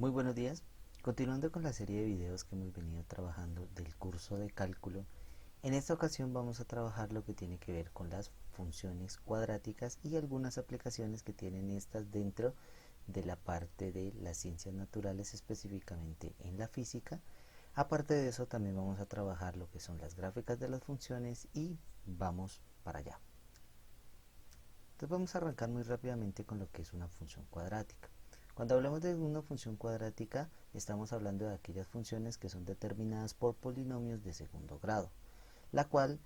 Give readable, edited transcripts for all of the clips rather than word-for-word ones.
Muy buenos días. Continuando con la serie de videos que hemos venido trabajando del curso de cálculo, en esta ocasión vamos a trabajar lo que tiene que ver con las funciones cuadráticas y algunas aplicaciones que tienen estas dentro de la parte de las ciencias naturales, específicamente en la física. Aparte de eso, también vamos a trabajar lo que son las gráficas de las funciones y vamos para allá. Entonces vamos a arrancar muy rápidamente con lo que es una función cuadrática. Cuando hablamos de una función cuadrática, estamos hablando de aquellas funciones que son determinadas por polinomios de segundo grado, la cual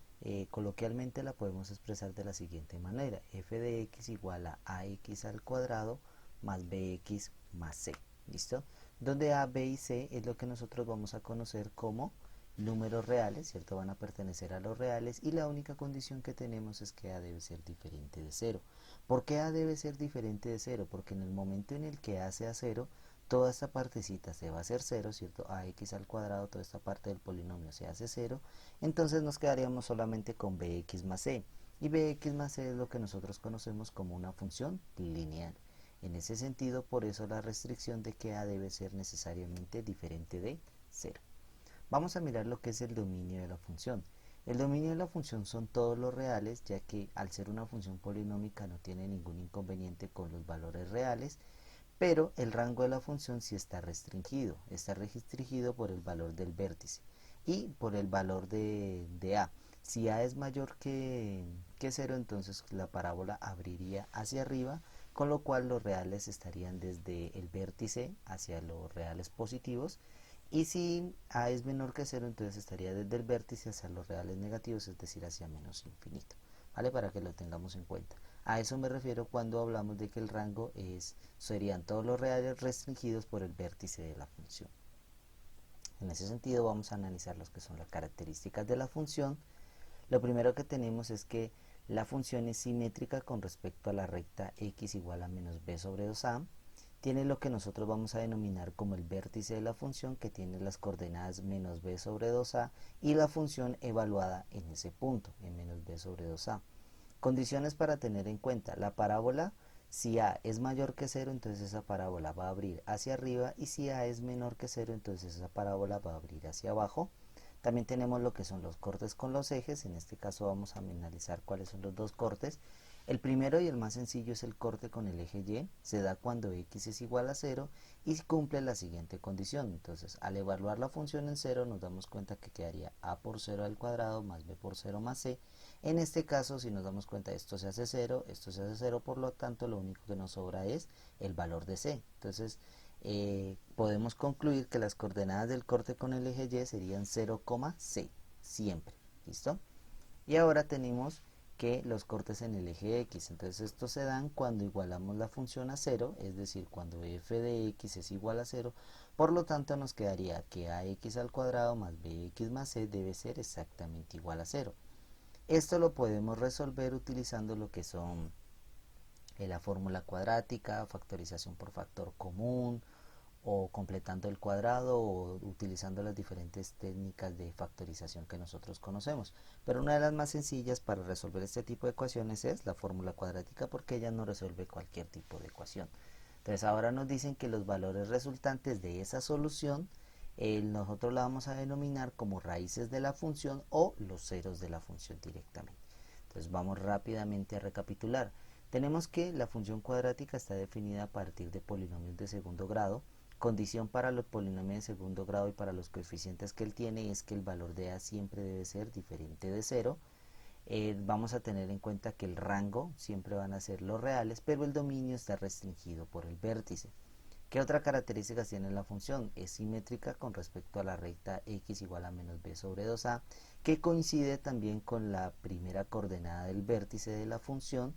coloquialmente la podemos expresar de la siguiente manera: f de x igual a ax al cuadrado más bx más c. ¿Listo? Donde a, b y c es lo que nosotros vamos a conocer como números reales, ¿cierto? Van a pertenecer a los reales y la única condición que tenemos es que a debe ser diferente de cero. ¿Por qué a debe ser diferente de cero? Porque en el momento en el que a sea cero, toda esta partecita se va a hacer cero, ¿cierto? Ax al cuadrado, toda esta parte del polinomio se hace cero, entonces nos quedaríamos solamente con bx más c. Y bx más c es lo que nosotros conocemos como una función lineal. En ese sentido, por eso la restricción de que a debe ser necesariamente diferente de cero. Vamos a mirar lo que es el dominio de la función. El dominio de la función son todos los reales, ya que al ser una función polinómica no tiene ningún inconveniente con los valores reales, pero el rango de la función sí está restringido. Está restringido por el valor del vértice y por el valor de a. Si a es mayor que 0, entonces la parábola abriría hacia arriba, con lo cual los reales estarían desde el vértice hacia los reales positivos, y si a es menor que 0, entonces estaría desde el vértice hacia los reales negativos, es decir, hacia menos infinito. ¿Vale? Para que lo tengamos en cuenta. A eso me refiero cuando hablamos de que el rango serían todos los reales restringidos por el vértice de la función. En ese sentido vamos a analizar los que son las características de la función. Lo primero que tenemos es que la función es simétrica con respecto a la recta x igual a menos b sobre 2a. Tiene lo que nosotros vamos a denominar como el vértice de la función, que tiene las coordenadas menos b sobre 2a y la función evaluada en ese punto, en menos b sobre 2a. Condiciones para tener en cuenta: la parábola, si a es mayor que 0, entonces esa parábola va a abrir hacia arriba, y si a es menor que 0, entonces esa parábola va a abrir hacia abajo. También tenemos lo que son los cortes con los ejes. En este caso vamos a analizar cuáles son los dos cortes. El primero y el más sencillo es el corte con el eje Y. Se da cuando x es igual a 0 y cumple la siguiente condición. Entonces, al evaluar la función en 0, nos damos cuenta que quedaría a por 0 al cuadrado más b por 0 más c. En este caso, si nos damos cuenta, esto se hace 0, esto se hace 0, por lo tanto lo único que nos sobra es el valor de c. Entonces podemos concluir que las coordenadas del corte con el eje Y serían 0, c, siempre. ¿Listo? Y ahora tenemos que los cortes en el eje X, entonces estos se dan cuando igualamos la función a 0, es decir, cuando f de x es igual a 0, por lo tanto nos quedaría que ax al cuadrado más bx más c debe ser exactamente igual a 0. Esto lo podemos resolver utilizando lo que son la fórmula cuadrática, factorización por factor común, o completando el cuadrado, o utilizando las diferentes técnicas de factorización que nosotros conocemos. Pero una de las más sencillas para resolver este tipo de ecuaciones es la fórmula cuadrática, porque ella no resuelve cualquier tipo de ecuación. Entonces ahora nos dicen que los valores resultantes de esa solución nosotros la vamos a denominar como raíces de la función o los ceros de la función directamente. Entonces vamos rápidamente a recapitular. Tenemos que la función cuadrática está definida a partir de polinomios de segundo grado. Condición para los polinomios de segundo grado y para los coeficientes que él tiene es que el valor de a siempre debe ser diferente de 0. Vamos a tener en cuenta que el rango siempre van a ser los reales, pero el dominio está restringido por el vértice. ¿Qué otra característica tiene la función? Es simétrica con respecto a la recta x igual a menos b sobre 2a, que coincide también con la primera coordenada del vértice de la función.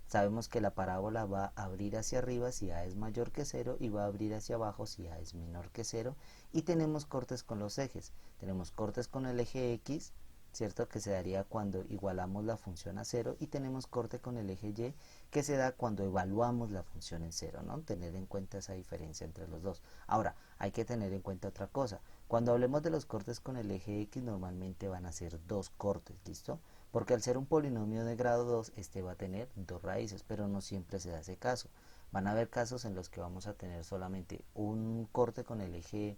Sabemos que la parábola va a abrir hacia arriba si a es mayor que 0 y va a abrir hacia abajo si a es menor que 0. Y tenemos cortes con los ejes. Tenemos cortes con el eje x, ¿cierto? Que se daría cuando igualamos la función a 0, y tenemos corte con el eje y, que se da cuando evaluamos la función en 0, ¿no? Tener en cuenta esa diferencia entre los dos. Ahora, hay que tener en cuenta otra cosa. Cuando hablemos de los cortes con el eje x, normalmente van a ser dos cortes, ¿listo? Porque al ser un polinomio de grado 2, este va a tener dos raíces, pero no siempre se da ese caso. Van a haber casos en los que vamos a tener solamente un corte con el eje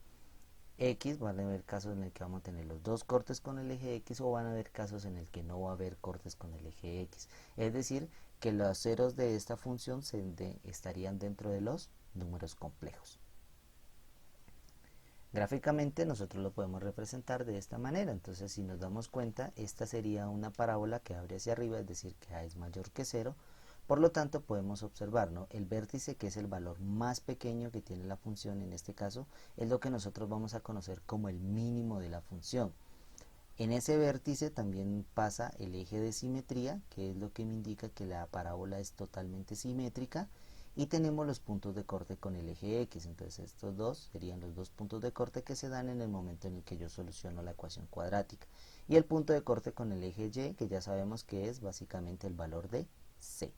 X, van a haber casos en el que vamos a tener los dos cortes con el eje X, o van a haber casos en el que no va a haber cortes con el eje X. Es decir, que los ceros de esta función estarían dentro de los números complejos. Gráficamente nosotros lo podemos representar de esta manera. Entonces, si nos damos cuenta, esta sería una parábola que abre hacia arriba, es decir, que A es mayor que 0. Por lo tanto, podemos observar, ¿no?, el vértice, que es el valor más pequeño que tiene la función, en este caso, es lo que nosotros vamos a conocer como el mínimo de la función. En ese vértice también pasa el eje de simetría, que es lo que me indica que la parábola es totalmente simétrica, y tenemos los puntos de corte con el eje X. Entonces estos dos serían los dos puntos de corte que se dan en el momento en el que yo soluciono la ecuación cuadrática. Y el punto de corte con el eje Y, que ya sabemos que es básicamente el valor de C.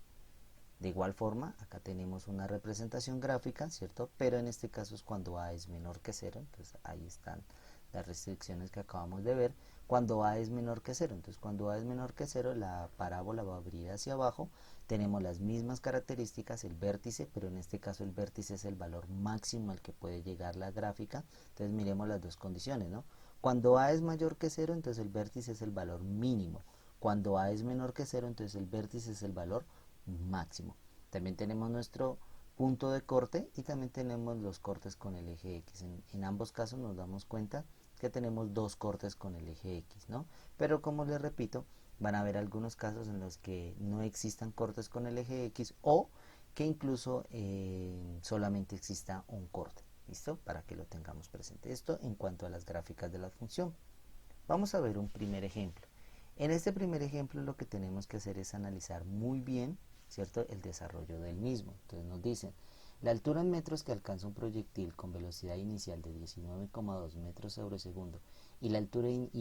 De igual forma, acá tenemos una representación gráfica, ¿cierto? Pero en este caso es cuando A es menor que 0, entonces ahí están las restricciones que acabamos de ver. Cuando A es menor que 0, entonces cuando A es menor que 0, la parábola va a abrir hacia abajo. Tenemos las mismas características, el vértice, pero en este caso el vértice es el valor máximo al que puede llegar la gráfica. Entonces miremos las dos condiciones, ¿no? Cuando A es mayor que 0, entonces el vértice es el valor mínimo. Cuando A es menor que 0, entonces el vértice es el valor máximo. También tenemos nuestro punto de corte y también tenemos los cortes con el eje X. En ambos casos nos damos cuenta que tenemos dos cortes con el eje X, ¿no? Pero como les repito, van a haber algunos casos en los que no existan cortes con el eje X, o que incluso solamente exista un corte. ¿Listo? Para que lo tengamos presente. Esto en cuanto a las gráficas de la función. Vamos a ver un primer ejemplo. En este primer ejemplo lo que tenemos que hacer es analizar muy bien, ¿cierto?, el desarrollo del mismo. Entonces nos dicen, la altura en metros que alcanza un proyectil con velocidad inicial de 19,2 metros sobre segundo y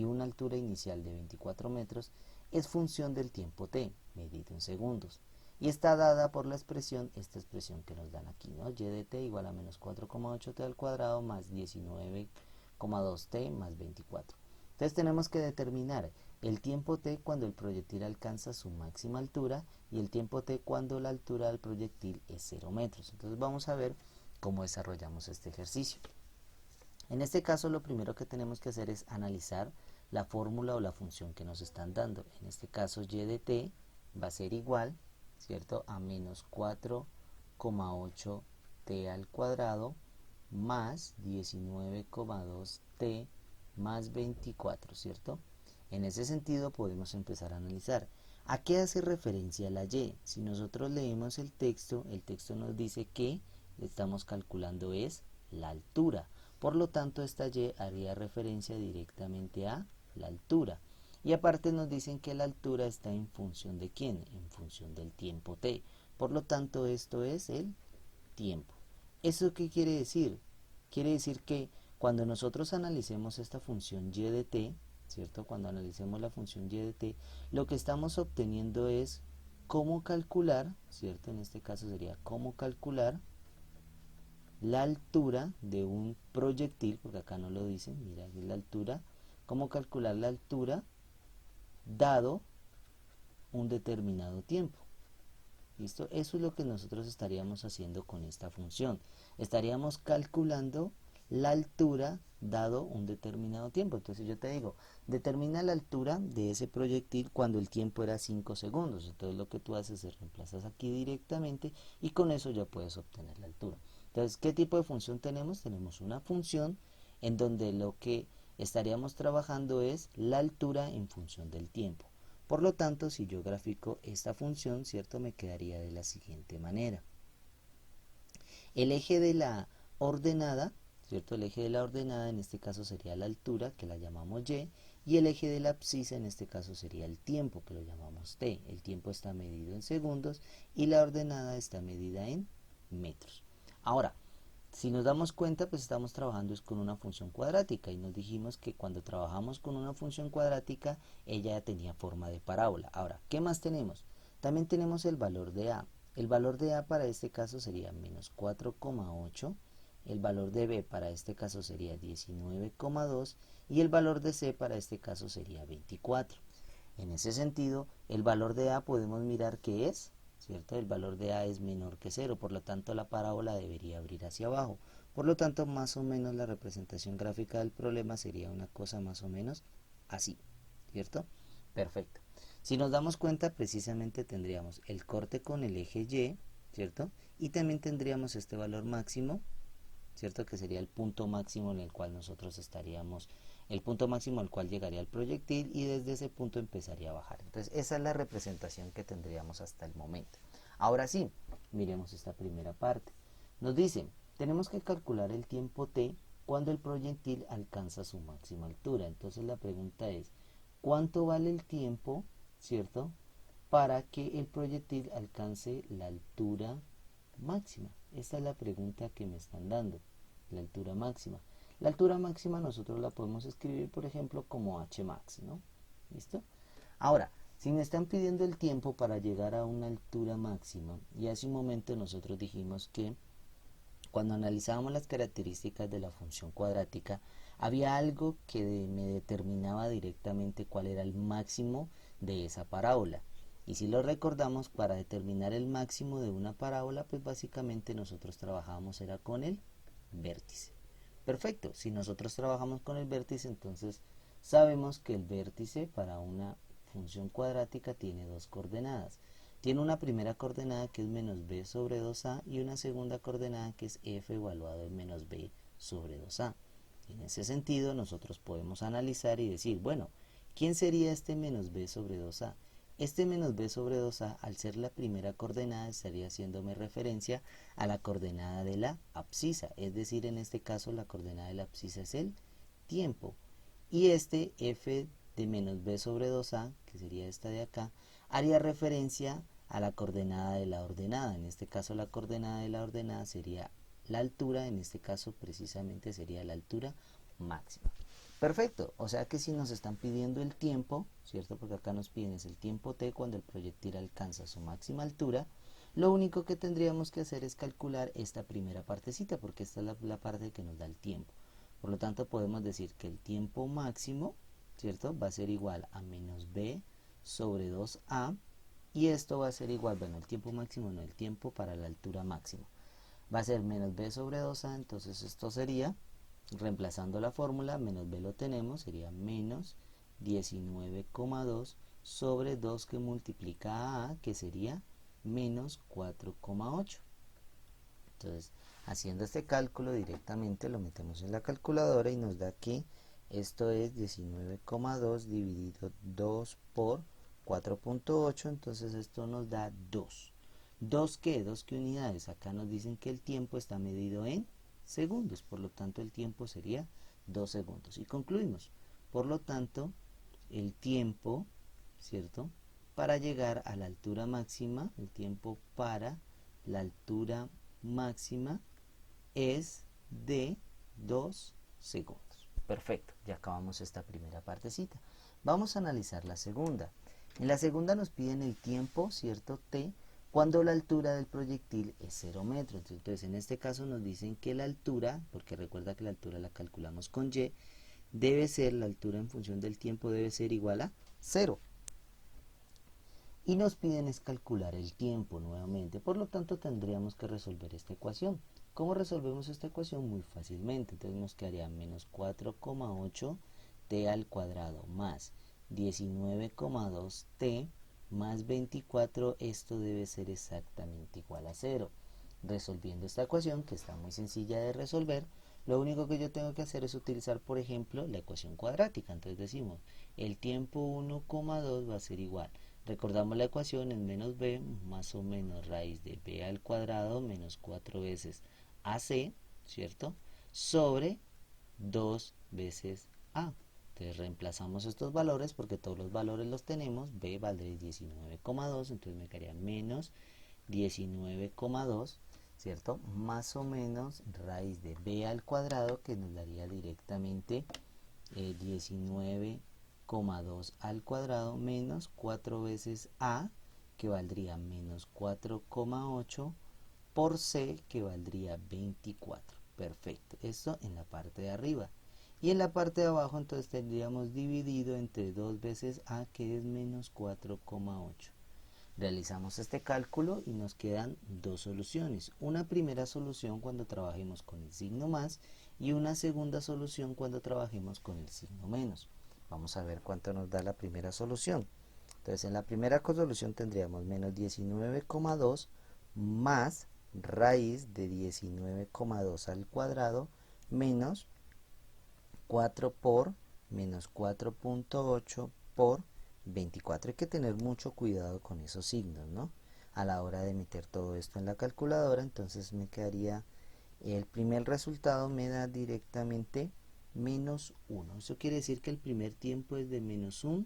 una altura inicial de 24 metros es función del tiempo t, medido en segundos, y está dada por la expresión, esta expresión que nos dan aquí, ¿no?, y de t igual a menos 4,8t al cuadrado más 19,2t más 24. Entonces tenemos que determinar el tiempo t cuando el proyectil alcanza su máxima altura y el tiempo t cuando la altura del proyectil es 0 metros. Entonces vamos a ver cómo desarrollamos este ejercicio. En este caso lo primero que tenemos que hacer es analizar la fórmula o la función que nos están dando. En este caso y de t va a ser igual, ¿cierto?, a menos 4,8t al cuadrado más 19,2t más 24, ¿cierto? En ese sentido podemos empezar a analizar. ¿A qué hace referencia la y? Si nosotros leemos el texto nos dice que estamos calculando es la altura. Por lo tanto, esta y haría referencia directamente a la altura. Y aparte nos dicen que la altura está en función de ¿quién? En función del tiempo t. Por lo tanto, esto es el tiempo. ¿Eso qué quiere decir? Quiere decir que cuando nosotros analicemos esta función y de t, ¿cierto? Cuando analicemos la función y de t, lo que estamos obteniendo es cómo calcular, ¿cierto? En este caso sería cómo calcular la altura de un proyectil, porque acá no lo dicen, mira, aquí la altura, cómo calcular la altura dado un determinado tiempo. ¿Listo? Eso es lo que nosotros estaríamos haciendo con esta función. Estaríamos calculando la altura dado un determinado tiempo. Entonces yo te digo, determina la altura de ese proyectil cuando el tiempo era 5 segundos. Entonces lo que tú haces es reemplazas aquí directamente y con eso ya puedes obtener la altura. Entonces, ¿qué tipo de función tenemos? Tenemos una función en donde lo que estaríamos trabajando es la altura en función del tiempo. Por lo tanto, si yo grafico esta función, ¿cierto?, me quedaría de la siguiente manera. El eje de la ordenada, ¿cierto?, el eje de la ordenada en este caso sería la altura, que la llamamos y el eje de la abscisa en este caso sería el tiempo, que lo llamamos t. El tiempo está medido en segundos y la ordenada está medida en metros. Ahora, si nos damos cuenta, pues estamos trabajando con una función cuadrática y nos dijimos que cuando trabajamos con una función cuadrática, ella ya tenía forma de parábola. Ahora, ¿qué más tenemos? También tenemos el valor de a. El valor de a para este caso sería menos 4,8. El valor de b para este caso sería 19,2 y el valor de c para este caso sería 24. En ese sentido, el valor de a podemos mirar qué es, ¿cierto? El valor de A es menor que 0, por lo tanto la parábola debería abrir hacia abajo. Por lo tanto, más o menos la representación gráfica del problema sería una cosa más o menos así, ¿cierto? Perfecto. Si nos damos cuenta, precisamente tendríamos el corte con el eje Y, ¿cierto? Y también tendríamos este valor máximo, ¿cierto? Que sería el punto máximo en el cual nosotros estaríamos, el punto máximo al cual llegaría el proyectil y desde ese punto empezaría a bajar. Entonces, esa es la representación que tendríamos hasta el momento. Ahora sí, miremos esta primera parte. Nos dicen, tenemos que calcular el tiempo t cuando el proyectil alcanza su máxima altura. Entonces, la pregunta es, ¿cuánto vale el tiempo, ¿cierto?, para que el proyectil alcance la altura máxima? Esta es la pregunta que me están dando, la altura máxima. La altura máxima nosotros la podemos escribir, por ejemplo, como Hmax, ¿no? ¿Listo? Ahora, si me están pidiendo el tiempo para llegar a una altura máxima, y hace un momento nosotros dijimos que cuando analizábamos las características de la función cuadrática, había algo que me determinaba directamente cuál era el máximo de esa parábola. Y si lo recordamos, para determinar el máximo de una parábola, pues básicamente nosotros trabajábamos era con el vértice. Perfecto, si nosotros trabajamos con el vértice, entonces sabemos que el vértice para una función cuadrática tiene dos coordenadas. Tiene una primera coordenada que es menos b sobre 2a y una segunda coordenada que es f evaluado en menos b sobre 2a. En ese sentido, nosotros podemos analizar y decir, bueno, ¿quién sería este menos b sobre 2a? Este menos b sobre 2a, al ser la primera coordenada, estaría haciéndome referencia a la coordenada de la abscisa, es decir, en este caso la coordenada de la abscisa es el tiempo. Y este f de menos b sobre 2a, que sería esta de acá, haría referencia a la coordenada de la ordenada. En este caso la coordenada de la ordenada sería la altura, en este caso precisamente sería la altura máxima. Perfecto, o sea que si nos están pidiendo el tiempo, ¿cierto? Porque acá nos piden es el tiempo t cuando el proyectil alcanza su máxima altura, lo único que tendríamos que hacer es calcular esta primera partecita, porque esta es la parte que nos da el tiempo. Por lo tanto, podemos decir que el tiempo máximo, ¿cierto?, va a ser igual a menos b sobre 2a, y esto va a ser igual, bueno, el tiempo máximo no, el tiempo para la altura máxima. Va a ser menos b sobre 2a, entonces esto sería, reemplazando la fórmula, menos b lo tenemos, sería menos 19,2 sobre 2 que multiplica a, que sería menos 4,8. Entonces, haciendo este cálculo directamente lo metemos en la calculadora y nos da que esto es 19,2 dividido 2 por 4,8, entonces esto nos da 2. ¿2 qué? ¿2 qué unidades? Acá nos dicen que el tiempo está medido en segundos, por lo tanto el tiempo sería 2 segundos. Y concluimos, por lo tanto, el tiempo, ¿cierto?, para llegar a la altura máxima, el tiempo para la altura máxima es de 2 segundos. Perfecto, ya acabamos esta primera partecita. Vamos a analizar la segunda. En la segunda nos piden el tiempo, ¿cierto?, t, cuando la altura del proyectil es 0 metros. Entonces, en este caso nos dicen que la altura, porque recuerda que la altura la calculamos con y, debe ser, la altura en función del tiempo debe ser igual a 0. Y nos piden es calcular el tiempo nuevamente, por lo tanto tendríamos que resolver esta ecuación. ¿Cómo resolvemos esta ecuación? Muy fácilmente, entonces nos quedaría menos 4,8 t al cuadrado más 19,2 t más 24, esto debe ser exactamente igual a 0. Resolviendo esta ecuación, que está muy sencilla de resolver, lo único que yo tengo que hacer es utilizar, por ejemplo, la ecuación cuadrática. Entonces decimos, el tiempo 1,2 va a ser igual. Recordamos la ecuación, es menos b más o menos raíz de b al cuadrado menos 4 veces ac, ¿cierto?, sobre 2 veces a. Entonces reemplazamos estos valores porque todos los valores los tenemos. B valdría 19,2, entonces me quedaría menos 19,2, ¿cierto?, más o menos raíz de b al cuadrado, que nos daría directamente 19,2 al cuadrado menos 4 veces a, que valdría menos 4,8, por c, que valdría 24. Perfecto, esto en la parte de arriba. Y en la parte de abajo entonces tendríamos dividido entre 2 veces a, que es menos 4,8. Realizamos este cálculo y nos quedan dos soluciones. Una primera solución cuando trabajemos con el signo más y una segunda solución cuando trabajemos con el signo menos. Vamos a ver cuánto nos da la primera solución. Entonces en la primera solución tendríamos menos 19,2 más raíz de 19,2 al cuadrado menos 4 por menos 4,8 por 24. Hay que tener mucho cuidado con esos signos, ¿no? A la hora de meter todo esto en la calculadora, entonces me quedaría, el primer resultado me da directamente menos 1. Eso quiere decir que el primer tiempo es de menos 1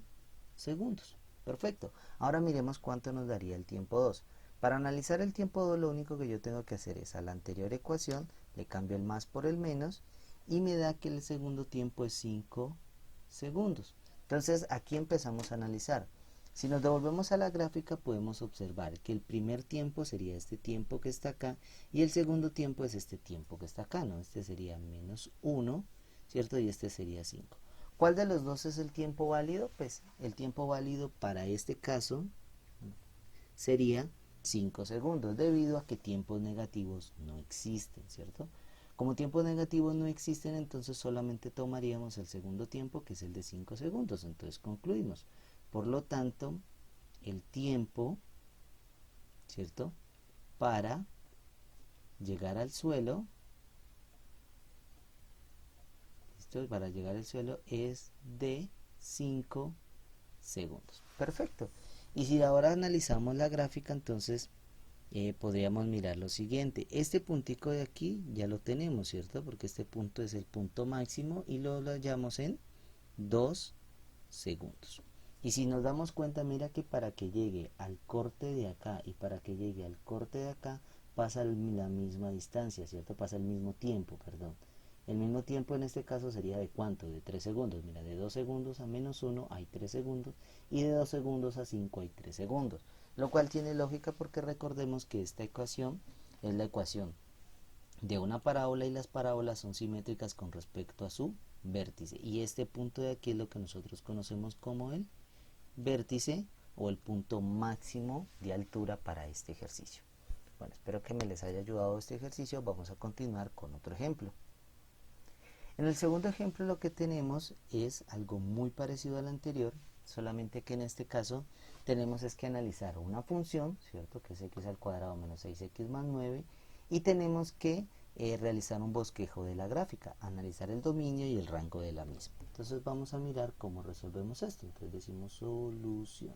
segundos. Perfecto. Ahora miremos cuánto nos daría el tiempo 2. Para analizar el tiempo 2 lo único que yo tengo que hacer es a la anterior ecuación le cambio el más por el menos y me da que el segundo tiempo es 5 segundos. Entonces aquí empezamos a analizar. Si nos devolvemos a la gráfica podemos observar que el primer tiempo sería este tiempo que está acá y el segundo tiempo es este tiempo que está acá, ¿no? Este sería menos 1, ¿cierto? Y este sería 5. ¿Cuál de los dos es el tiempo válido? Pues el tiempo válido para este caso sería 5 segundos, debido a que tiempos negativos no existen, ¿cierto? Como tiempos negativos no existen, entonces solamente tomaríamos el segundo tiempo, que es el de 5 segundos. Entonces concluimos. Por lo tanto, el tiempo, ¿cierto?, para llegar al suelo, ¿listo?, para llegar al suelo es de 5 segundos. Perfecto. Y si ahora analizamos la gráfica, entonces podríamos mirar lo siguiente. Este puntico de aquí ya lo tenemos, ¿cierto? Porque este punto es el punto máximo y lo hallamos en 2 segundos. Y si nos damos cuenta, mira que para que llegue al corte de acá y para que llegue al corte de acá pasa la misma distancia, ¿cierto? Pasa el mismo tiempo, perdón. El mismo tiempo en este caso sería de ¿cuánto? De 3 segundos. Mira, de 2 segundos a menos 1 hay 3 segundos y de 2 segundos a 5 hay 3 segundos. Lo cual tiene lógica porque recordemos que esta ecuación es la ecuación de una parábola y las parábolas son simétricas con respecto a su vértice. Y este punto de aquí es lo que nosotros conocemos como el vértice o el punto máximo de altura para este ejercicio. Bueno, espero que me les haya ayudado este ejercicio. Vamos a continuar con otro ejemplo. En el segundo ejemplo lo que tenemos es algo muy parecido al anterior, solamente que en este caso tenemos es que analizar una función, ¿cierto?, que es x al cuadrado menos 6x más 9, y tenemos que realizar un bosquejo de la gráfica, analizar el dominio y el rango de la misma. Entonces vamos a mirar cómo resolvemos esto. Entonces decimos solución.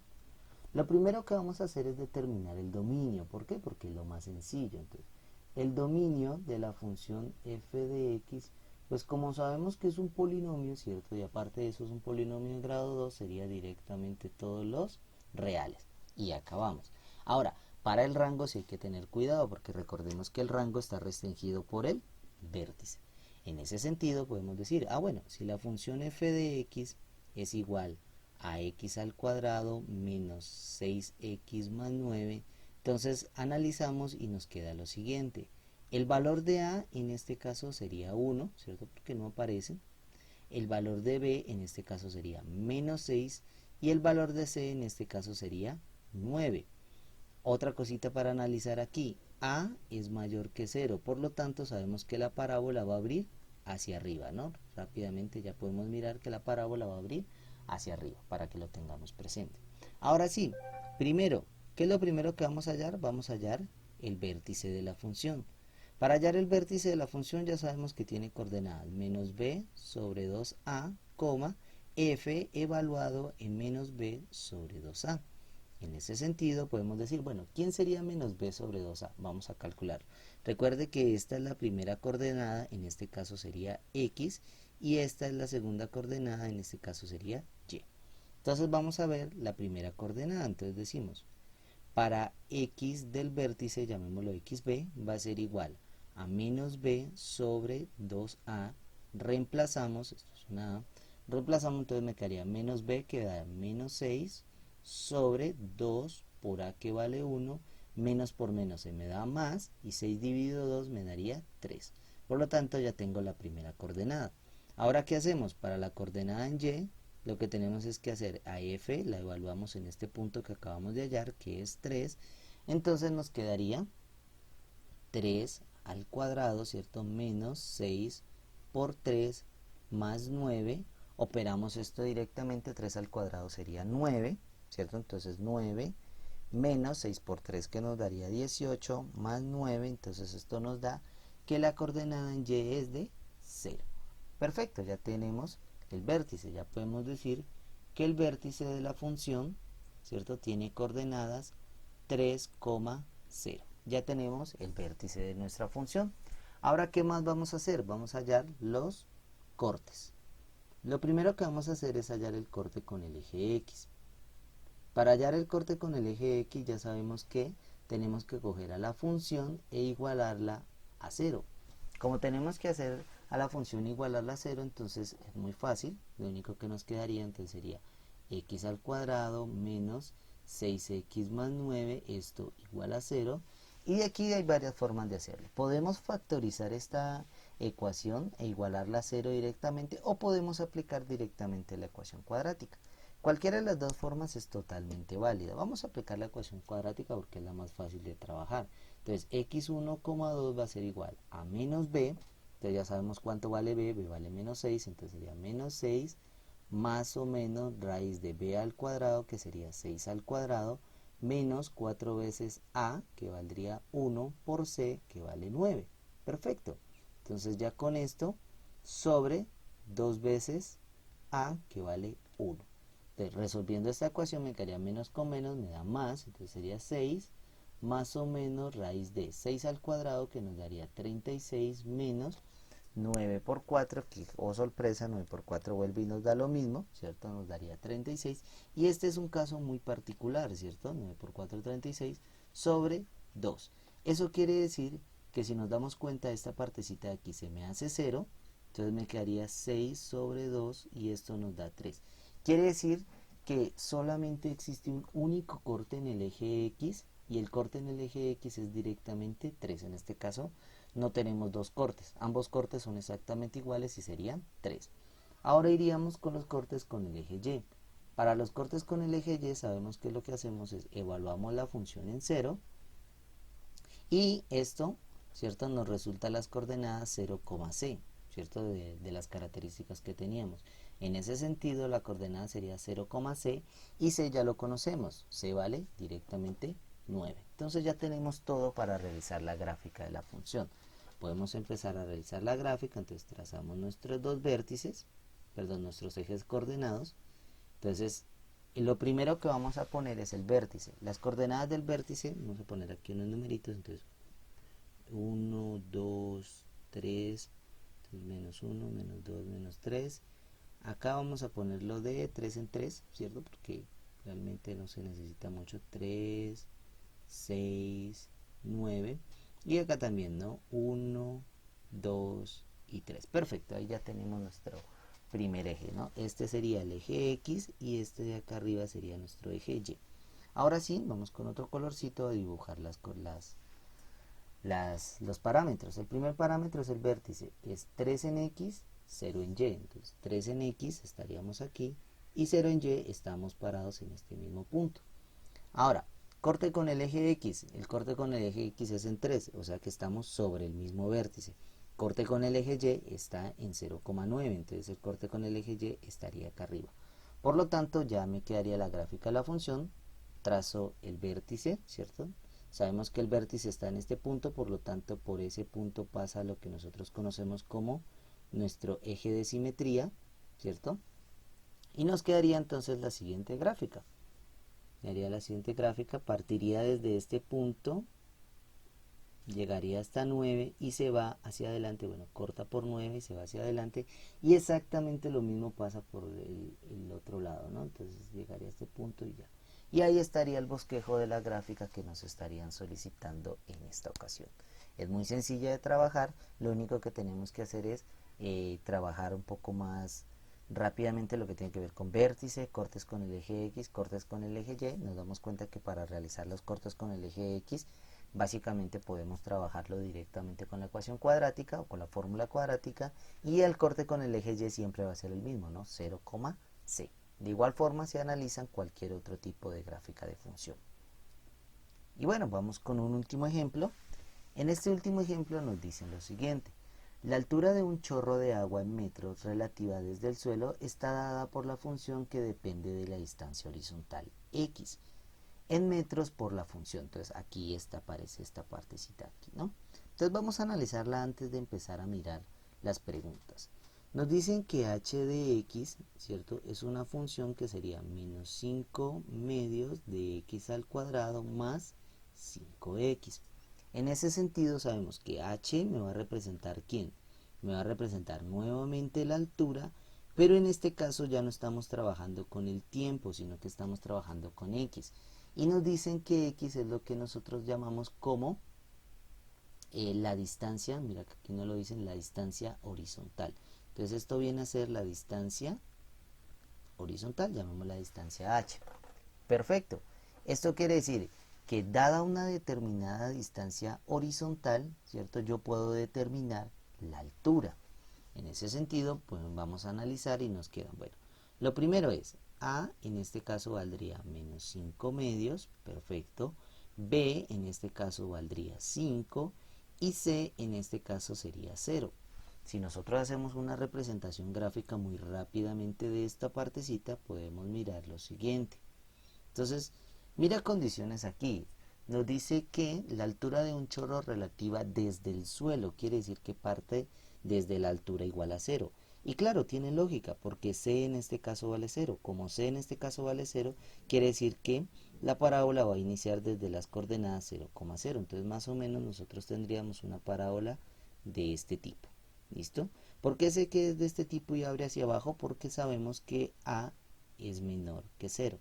Lo primero que vamos a hacer es determinar el dominio. ¿Por qué? Porque es lo más sencillo. Entonces, el dominio de la función f de x, pues como sabemos que es un polinomio, ¿cierto? Y aparte de eso es un polinomio de grado 2, sería directamente todos los reales. Y acabamos. Ahora, para el rango sí hay que tener cuidado, porque recordemos que el rango está restringido por el vértice. En ese sentido podemos decir, bueno, si la función f de x es igual a x al cuadrado menos 6x más 9, entonces analizamos y nos queda lo siguiente. El valor de a en este caso sería 1, ¿cierto? Porque no aparece. El valor de b en este caso sería menos 6 y el valor de c en este caso sería 9. Otra cosita para analizar aquí, a es mayor que 0, por lo tanto sabemos que la parábola va a abrir hacia arriba, ¿no? Rápidamente ya podemos mirar que la parábola va a abrir hacia arriba para que lo tengamos presente. Ahora sí, primero, ¿qué es lo primero que vamos a hallar? Vamos a hallar el vértice de la función. Para hallar el vértice de la función ya sabemos que tiene coordenadas menos b sobre 2a, f evaluado en menos b sobre 2a. En ese sentido podemos decir, bueno, ¿quién sería menos b sobre 2a? Vamos a calcular. Recuerde que esta es la primera coordenada, en este caso sería x, y esta es la segunda coordenada, en este caso sería y. Entonces vamos a ver la primera coordenada, entonces decimos, para x del vértice, llamémoslo xb, va a ser igual a menos b sobre 2a, reemplazamos, esto es una a, reemplazamos, entonces me quedaría menos b que da menos 6 sobre 2 por a que vale 1, menos por menos se me da más, y 6 dividido 2 me daría 3. Por lo tanto ya tengo la primera coordenada. Ahora, ¿qué hacemos? Para la coordenada en y, lo que tenemos es que hacer a f, la evaluamos en este punto que acabamos de hallar, que es 3, entonces nos quedaría 3 al cuadrado, ¿cierto? Menos 6 por 3 más 9. Operamos esto directamente, 3 al cuadrado sería 9, ¿cierto? Entonces 9 menos 6 por 3 que nos daría 18 más 9, entonces esto nos da que la coordenada en y es de 0. Perfecto, ya tenemos el vértice, ya podemos decir que el vértice de la función, ¿cierto? Tiene coordenadas 3,0. Ya tenemos el vértice de nuestra función. Ahora, ¿qué más vamos a hacer? Vamos a hallar los cortes. Lo primero que vamos a hacer es hallar el corte con el eje X. Para hallar el corte con el eje X ya sabemos que tenemos que coger a la función e igualarla a 0. Como tenemos que hacer a la función igualarla a 0, entonces es muy fácil. Lo único que nos quedaría entonces sería x al cuadrado menos 6x más 9, esto igual a 0. Y de aquí hay varias formas de hacerlo. Podemos factorizar esta ecuación e igualarla a 0 directamente, o podemos aplicar directamente la ecuación cuadrática. Cualquiera de las dos formas es totalmente válida. Vamos a aplicar la ecuación cuadrática porque es la más fácil de trabajar. Entonces x1,2 va a ser igual a menos b. Entonces ya sabemos cuánto vale b. B vale menos 6, entonces sería menos 6 más o menos raíz de b al cuadrado, que sería 6 al cuadrado, menos 4 veces a, que valdría 1, por c, que vale 9. Perfecto. Entonces ya con esto, sobre 2 veces a, que vale 1. Entonces, resolviendo esta ecuación me quedaría menos con menos, me da más, entonces sería 6 más o menos raíz de 6 al cuadrado, que nos daría 36, menos 9 por 4, que oh sorpresa, 9 por 4 vuelve y nos da lo mismo, ¿cierto? Nos daría 36, y este es un caso muy particular, ¿cierto? 9 por 4, 36, sobre 2. Eso quiere decir que si nos damos cuenta, esta partecita de aquí se me hace 0, entonces me quedaría 6 sobre 2, y esto nos da 3. Quiere decir que solamente existe un único corte en el eje X, y el corte en el eje X es directamente 3. En este caso no tenemos dos cortes, ambos cortes son exactamente iguales y serían 3. Ahora iríamos con los cortes con el eje Y. Para los cortes con el eje Y sabemos que lo que hacemos es evaluamos la función en 0, y esto, ¿cierto?, nos resulta las coordenadas 0, c, ¿cierto?, de las características que teníamos. En ese sentido, la coordenada sería 0, c, y c ya lo conocemos, c vale directamente 9. Entonces ya tenemos todo para realizar la gráfica de la función. Podemos empezar a realizar la gráfica, entonces trazamos nuestros dos vértices, perdón, nuestros ejes coordenados. Entonces, lo primero que vamos a poner es el vértice. Las coordenadas del vértice, vamos a poner aquí unos numeritos, entonces 1, 2, 3, entonces menos 1, menos 2, menos 3. Acá vamos a ponerlo de 3 en 3, ¿cierto? Porque realmente no se necesita mucho. 3, 6, 9. Y acá también, ¿no? 1, 2 y 3. Perfecto, ahí ya tenemos nuestro primer eje, ¿no? Este sería el eje X y este de acá arriba sería nuestro eje Y. Ahora sí, vamos con otro colorcito a dibujar los parámetros. El primer parámetro es el vértice, es 3 en X, 0 en Y. Entonces 3 en X estaríamos aquí y 0 en Y estamos parados en este mismo punto. Ahora, corte con el eje X. El corte con el eje X es en 3, o sea que estamos sobre el mismo vértice. Corte con el eje Y está en 0,9, entonces el corte con el eje Y estaría acá arriba. Por lo tanto, ya me quedaría la gráfica de la función. Trazo el vértice, ¿cierto? Sabemos que el vértice está en este punto, por lo tanto, por ese punto pasa lo que nosotros conocemos como nuestro eje de simetría, ¿cierto? Y nos quedaría entonces la siguiente gráfica. Partiría desde este punto, llegaría hasta 9 y se va hacia adelante, bueno, corta por 9 y se va hacia adelante, y exactamente lo mismo pasa por el otro lado, ¿no? Entonces llegaría a este punto y ya. Y ahí estaría el bosquejo de la gráfica que nos estarían solicitando en esta ocasión. Es muy sencilla de trabajar, lo único que tenemos que hacer es trabajar un poco más rápidamente lo que tiene que ver con vértice, cortes con el eje X, cortes con el eje Y. Nos damos cuenta que para realizar los cortes con el eje X, básicamente podemos trabajarlo directamente con la ecuación cuadrática o con la fórmula cuadrática, y el corte con el eje Y siempre va a ser el mismo, ¿no? 0, c. De igual forma se analizan cualquier otro tipo de gráfica de función. Y bueno, vamos con un último ejemplo. En este último ejemplo nos dicen lo siguiente. La altura de un chorro de agua en metros relativa desde el suelo está dada por la función que depende de la distancia horizontal x en metros por la función. Entonces aquí aparece esta partecita aquí, ¿no? Entonces vamos a analizarla antes de empezar a mirar las preguntas. Nos dicen que h de x, ¿cierto? Es una función que sería menos 5 medios de x al cuadrado más 5x. En ese sentido sabemos que h me va a representar ¿quién? Me va a representar nuevamente la altura, pero en este caso ya no estamos trabajando con el tiempo, sino que estamos trabajando con x. Y nos dicen que x es lo que nosotros llamamos como la distancia, mira que aquí no lo dicen, la distancia horizontal. Entonces esto viene a ser la distancia horizontal, llamémosla distancia h. Perfecto. Esto quiere decir que dada una determinada distancia horizontal, ¿cierto? Yo puedo determinar la altura. En ese sentido, pues vamos a analizar y nos quedan, bueno, lo primero es, A en este caso valdría menos 5 medios, perfecto. B en este caso valdría 5 y C en este caso sería 0. Si nosotros hacemos una representación gráfica muy rápidamente de esta partecita, podemos mirar lo siguiente. Entonces, mira condiciones aquí. Nos dice que la altura de un chorro relativa desde el suelo, quiere decir que parte desde la altura igual a 0. Y claro, tiene lógica, porque C en este caso vale 0. Como C en este caso vale 0, quiere decir que la parábola va a iniciar desde las coordenadas 0,0. Entonces, más o menos nosotros tendríamos una parábola de este tipo. ¿Listo? ¿Por qué sé que es de este tipo y abre hacia abajo? Porque sabemos que A es menor que 0.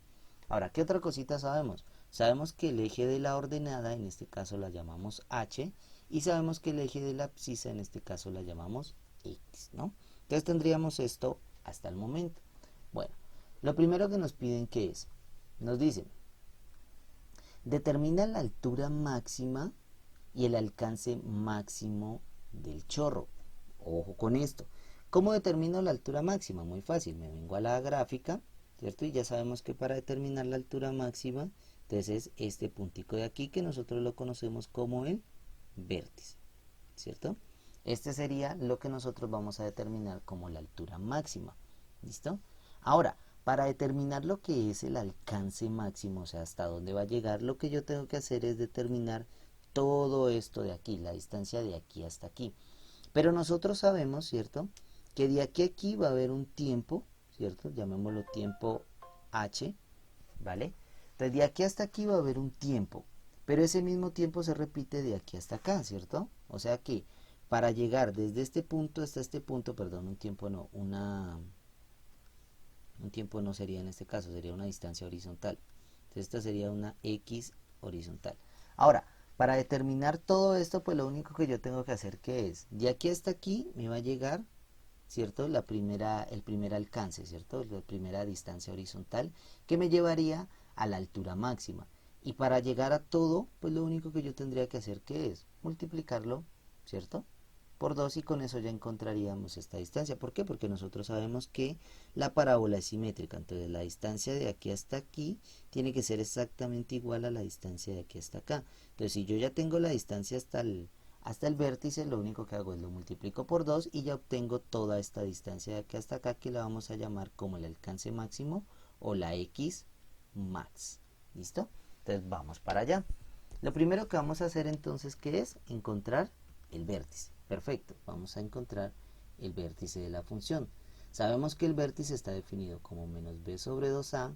Ahora, ¿qué otra cosita sabemos? Sabemos que el eje de la ordenada, en este caso la llamamos h, y sabemos que el eje de la abscisa, en este caso la llamamos x, ¿no? Entonces tendríamos esto hasta el momento. Bueno, lo primero que nos piden, ¿qué es? Nos dicen, determina la altura máxima y el alcance máximo del chorro. Ojo con esto. ¿Cómo determino la altura máxima? Muy fácil, me vengo a la gráfica, ¿cierto? Y ya sabemos que para determinar la altura máxima, entonces es este puntico de aquí que nosotros lo conocemos como el vértice, ¿cierto? Este sería lo que nosotros vamos a determinar como la altura máxima, ¿listo? Ahora, para determinar lo que es el alcance máximo, o sea, hasta dónde va a llegar, lo que yo tengo que hacer es determinar todo esto de aquí, la distancia de aquí hasta aquí. Pero nosotros sabemos, ¿cierto?, que de aquí a aquí va a haber un tiempo, ¿cierto? Llamémoslo tiempo h, ¿vale? Entonces de aquí hasta aquí va a haber un tiempo, pero ese mismo tiempo se repite de aquí hasta acá, ¿cierto? O sea que para llegar desde este punto hasta este punto, perdón, un tiempo no, un tiempo no sería en este caso, sería una distancia horizontal. Entonces esta sería una x horizontal. Ahora, para determinar todo esto, pues lo único que yo tengo que hacer, ¿qué es? De aquí hasta aquí me va a llegar, ¿cierto? El primer alcance, ¿cierto? La primera distancia horizontal que me llevaría a la altura máxima. Y para llegar a todo, pues lo único que yo tendría que hacer, ¿qué es? Multiplicarlo, ¿cierto?, por 2 y con eso ya encontraríamos esta distancia. ¿Por qué? Porque nosotros sabemos que la parábola es simétrica. Entonces la distancia de aquí hasta aquí tiene que ser exactamente igual a la distancia de aquí hasta acá. Entonces si yo ya tengo la distancia hasta el vértice, lo único que hago es lo multiplico por 2 y ya obtengo toda esta distancia de aquí hasta acá, que la vamos a llamar como el alcance máximo o la x max. ¿Listo? Entonces vamos para allá. Lo primero que vamos a hacer entonces, ¿qué es? Encontrar el vértice. Perfecto, vamos a encontrar el vértice de la función. Sabemos que el vértice está definido como menos b sobre 2a,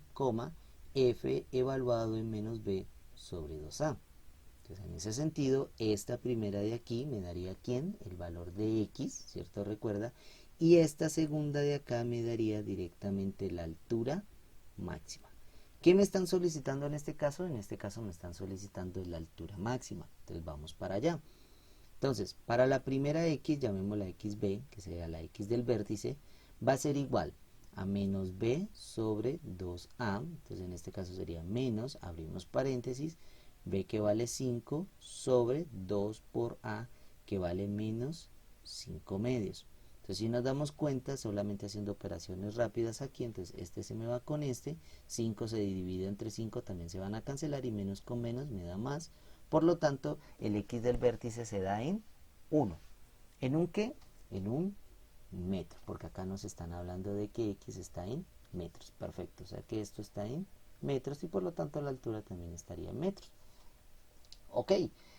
f evaluado en menos b sobre 2a. Entonces, en ese sentido, esta primera de aquí me daría ¿quién? El valor de x, ¿cierto? Recuerda. Y esta segunda de acá me daría directamente la altura máxima. ¿Qué me están solicitando en este caso? En este caso me están solicitando la altura máxima. Entonces vamos para allá. Entonces, para la primera x, llamémosla xb, que sería la x del vértice, va a ser igual a menos b sobre 2a. Entonces, en este caso sería menos, abrimos paréntesis, b que vale 5 sobre 2 por a, que vale menos 5 medios. Entonces si nos damos cuenta, solamente haciendo operaciones rápidas aquí, entonces este se me va con este, 5 se divide entre 5, también se van a cancelar y menos con menos me da más. Por lo tanto, el x del vértice se da en 1. ¿En un qué? En un metro, porque acá nos están hablando de que x está en metros. Perfecto, o sea que esto está en metros y por lo tanto la altura también estaría en metros. Ok,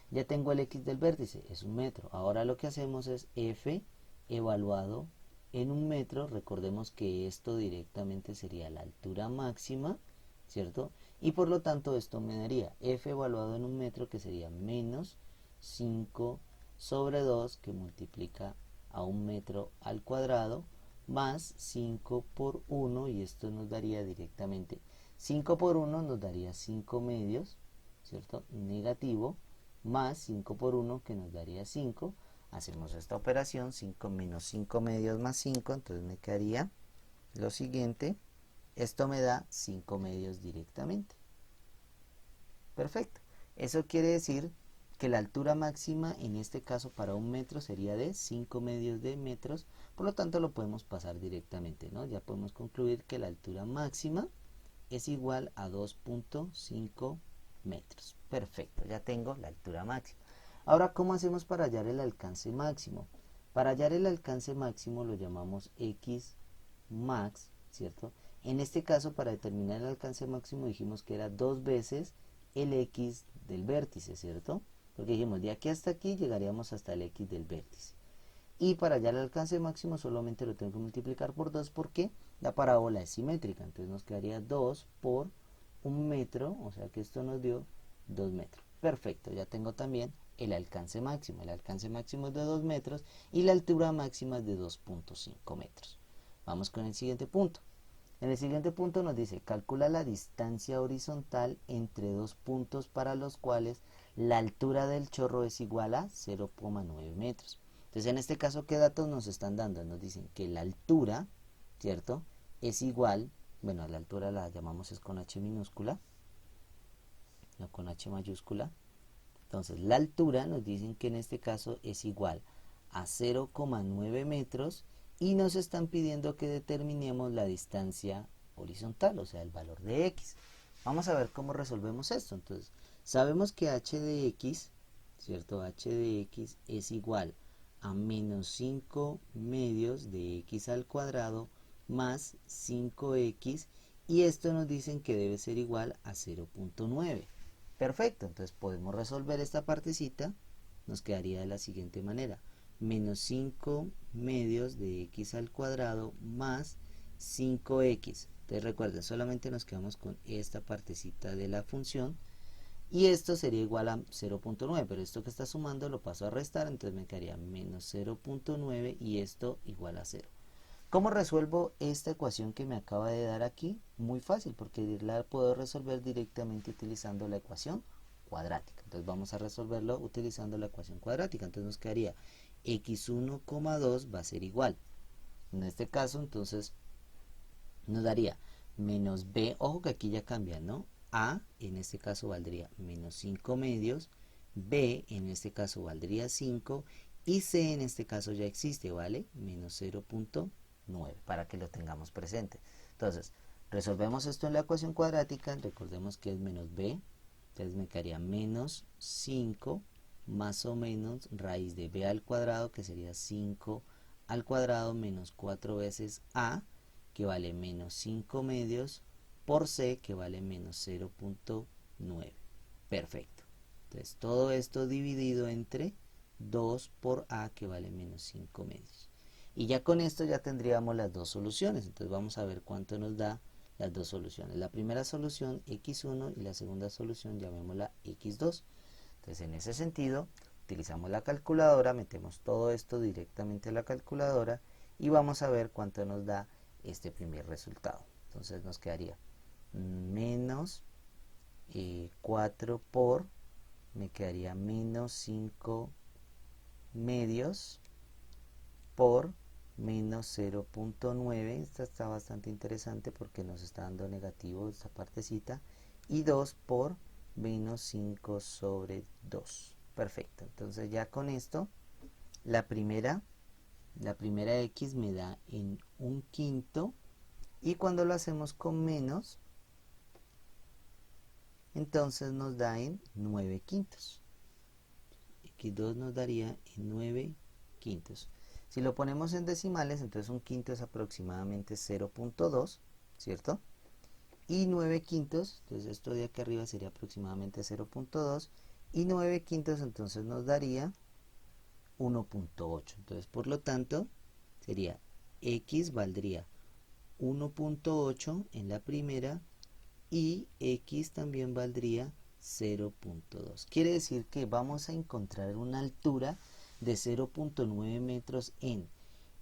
ya tengo el x del vértice, es un metro. Ahora lo que hacemos es f evaluado en un metro. Recordemos que esto directamente sería la altura máxima, ¿cierto? Y por lo tanto esto me daría f evaluado en un metro, que sería menos 5 sobre 2, que multiplica a un metro al cuadrado, más 5 por 1, y esto nos daría directamente 5 por 1 nos daría 5 medios, ¿cierto? Negativo, más 5 por 1, que nos daría 5. Hacemos esta operación, 5 menos 5 medios más 5, entonces me quedaría lo siguiente. Esto me da 5 medios directamente. Perfecto. Eso quiere decir que la altura máxima en este caso para un metro sería de 5 medios de metros. Por lo tanto lo podemos pasar directamente, ¿no? Ya podemos concluir que la altura máxima es igual a 2.5 metros. Perfecto, ya tengo la altura máxima. Ahora, ¿cómo hacemos para hallar el alcance máximo? Para hallar el alcance máximo lo llamamos x max, ¿cierto? En este caso, para determinar el alcance máximo dijimos que era 2 veces el x del vértice, ¿cierto? Porque dijimos, de aquí hasta aquí llegaríamos hasta el x del vértice. Y para hallar el alcance máximo solamente lo tengo que multiplicar por 2, porque la parábola es simétrica. Entonces nos quedaría 2 por un metro, o sea que esto nos dio 2 metros. Perfecto, ya tengo también el alcance máximo. El alcance máximo es de 2 metros y la altura máxima es de 2.5 metros. Vamos con el siguiente punto. En el siguiente punto nos dice, calcula la distancia horizontal entre dos puntos para los cuales la altura del chorro es igual a 0,9 metros. Entonces, en este caso, ¿qué datos nos están dando? Nos dicen que la altura, ¿cierto? Es igual, bueno, la altura la llamamos es con H minúscula, no con H mayúscula. Entonces, la altura nos dicen que en este caso es igual a 0,9 metros y nos están pidiendo que determinemos la distancia horizontal, o sea, el valor de x. Vamos a ver cómo resolvemos esto. Entonces, sabemos que h de x, ¿cierto? H de x es igual a menos 5 medios de x al cuadrado más 5x, y esto nos dicen que debe ser igual a 0.9. Perfecto, entonces podemos resolver esta partecita. Nos quedaría de la siguiente manera: menos 5 medios de x al cuadrado más 5x. Entonces recuerden, solamente nos quedamos con esta partecita de la función, y esto sería igual a 0.9, pero esto que está sumando lo paso a restar, entonces me quedaría menos 0.9 y esto igual a 0. ¿Cómo resuelvo esta ecuación que me acaba de dar aquí? Muy fácil, porque la puedo resolver directamente utilizando la ecuación cuadrática. Entonces vamos a resolverlo utilizando la ecuación cuadrática. Entonces nos quedaría x1,2 va a ser igual. En este caso, entonces, nos daría menos b, ojo que aquí ya cambia, ¿no? A en este caso valdría menos 5 medios, b en este caso valdría 5 y c en este caso ya existe, ¿vale? Menos 0.9, para que lo tengamos presente. Entonces, resolvemos esto en la ecuación cuadrática, recordemos que es menos b, entonces me quedaría menos 5 más o menos raíz de b al cuadrado, que sería 5 al cuadrado menos 4 veces a, que vale menos 5 medios, por c, que vale menos 0.9. Perfecto. Entonces todo esto dividido entre 2 por a, que vale menos 5 medios. Y ya con esto ya tendríamos las dos soluciones. Entonces vamos a ver cuánto nos da las dos soluciones. La primera solución x1 y la segunda solución llamémosla x2. Entonces en ese sentido utilizamos la calculadora, metemos todo esto directamente a la calculadora y vamos a ver cuánto nos da este primer resultado. Entonces nos quedaría menos 4 por, me quedaría menos 5 medios por menos 0.9. Esta está bastante interesante porque nos está dando negativo esta partecita, y 2 por menos 5 sobre 2. Perfecto, entonces ya con esto la primera la primera X me da en 1/5, y cuando lo hacemos con menos, entonces nos da en 9/5. X2 nos daría en 9/5. Si lo ponemos en decimales, entonces 1/5 es aproximadamente 0.2, ¿cierto? Y 9/5, entonces esto de aquí arriba sería aproximadamente 0.2, y 9/5 entonces nos daría 1.8. Entonces, por lo tanto, sería X valdría 1.8 en la primera, y X también valdría 0.2. Quiere decir que vamos a encontrar una altura de 0.9 metros en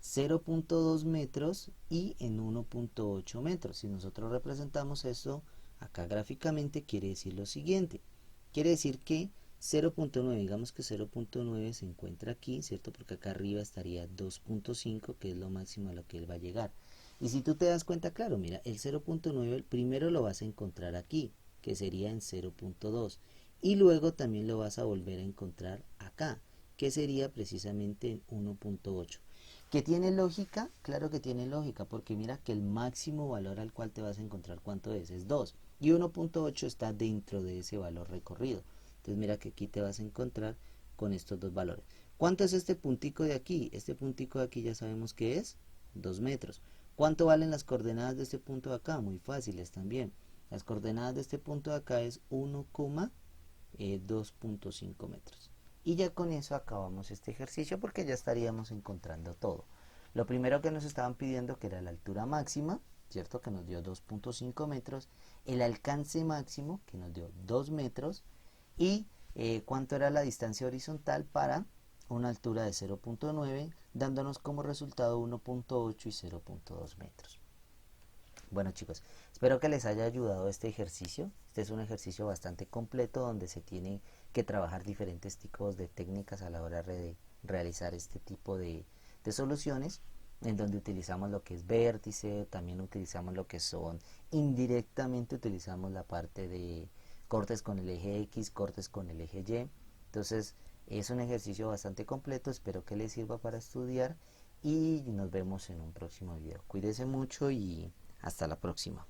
0.2 metros y en 1.8 metros. Si nosotros representamos esto acá gráficamente, quiere decir lo siguiente. Quiere decir que 0.9, digamos que 0.9 se encuentra aquí, ¿cierto? Porque acá arriba estaría 2.5, que es lo máximo a lo que él va a llegar. Y si tú te das cuenta, claro, mira, el 0.9 primero lo vas a encontrar aquí, que sería en 0.2. Y luego también lo vas a volver a encontrar acá, que sería precisamente en 1.8. ¿Que tiene lógica? Claro que tiene lógica, porque mira que el máximo valor al cual te vas a encontrar, ¿cuánto es 2. Y 1.8 está dentro de ese valor recorrido. Entonces mira que aquí te vas a encontrar con estos dos valores. ¿Cuánto es este puntico de aquí? Este puntico de aquí ya sabemos que es 2 metros. ¿Cuánto valen las coordenadas de este punto de acá? Muy fáciles también. Las coordenadas de este punto de acá es 1,2.5 metros. Y ya con eso acabamos este ejercicio, porque ya estaríamos encontrando todo. Lo primero que nos estaban pidiendo, que era la altura máxima, ¿cierto? Que nos dio 2.5 metros. El alcance máximo, que nos dio 2 metros. Y cuánto era la distancia horizontal para una altura de 0.9, dándonos como resultado 1.8 y 0.2 metros. Bueno, chicos, espero que les haya ayudado este ejercicio. Este es un ejercicio bastante completo donde se tiene que trabajar diferentes tipos de técnicas a la hora de realizar este tipo de soluciones, en donde utilizamos lo que es vértice, también utilizamos lo que son indirectamente, utilizamos la parte de cortes con el eje X, cortes con el eje Y. Entonces es un ejercicio bastante completo, espero que les sirva para estudiar, y nos vemos en un próximo video. Cuídense mucho y hasta la próxima.